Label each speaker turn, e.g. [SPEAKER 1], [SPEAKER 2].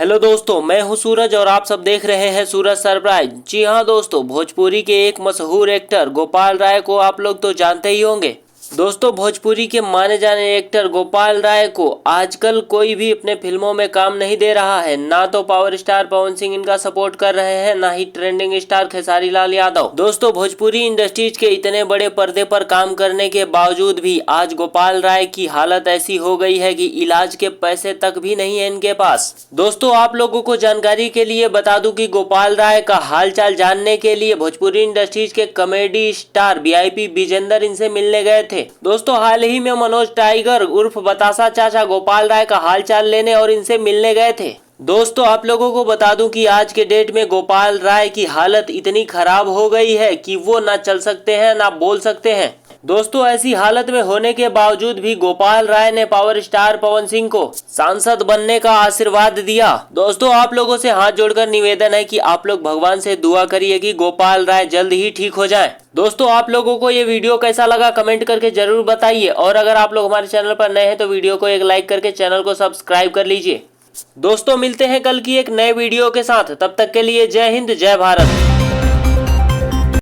[SPEAKER 1] Hello दोस्तों, मैं हूं सूरज और आप सब देख रहे हैं सूरज सरप्राइज। जी हां दोस्तों, भोजपुरी के एक मशहूर एक्टर गोपाल राय को आप लोग तो जानते ही होंगे। दोस्तों, भोजपुरी के माने जाने एक्टर गोपाल राय को आजकल कोई भी अपने फिल्मों में काम नहीं दे रहा है। ना तो पावर स्टार पवन सिंह इनका सपोर्ट कर रहे हैं, ना ही ट्रेंडिंग स्टार खेसारी लाल यादव। दोस्तों, भोजपुरी इंडस्ट्रीज के इतने बड़े पर्दे पर काम करने के बावजूद भी आज गोपाल राय की हालत ऐसी हो गई है कि इलाज के पैसे तक भी नहीं है इनके पास। दोस्तों, आप लोगों को जानकारी के लिए बता दूं कि गोपाल राय का हालचाल जानने के लिए भोजपुरी इंडस्ट्रीज के कॉमेडी स्टार वीआईपी विजेंदर इनसे मिलने गए थे। दोस्तों, हाल ही में मनोज टाइगर उर्फ बतासा चाचा गोपाल राय का हालचाल लेने और इनसे मिलने गए थे। दोस्तों, आप लोगों को बता दूं कि आज के डेट में गोपाल राय की हालत इतनी खराब हो गई है कि वो ना चल सकते हैं ना बोल सकते हैं। दोस्तों, ऐसी हालत में होने के बावजूद भी गोपाल राय ने पावर स्टार पवन सिंह को सांसद बनने का आशीर्वाद दिया। दोस्तों, आप लोगों से हाथ जोड़कर निवेदन है कि आप लोग भगवान से दुआ करिए कि गोपाल राय जल्द ही ठीक हो जाएं। दोस्तों, आप लोगों को ये वीडियो कैसा लगा कमेंट करके जरूर बताइए, और अगर आप लोग हमारे चैनल पर नए हैं तो वीडियो को एक लाइक करके चैनल को सब्सक्राइब कर लीजिए। दोस्तों, मिलते हैं कल की एक नए वीडियो के साथ। तब तक के लिए जय हिंद, जय भारत।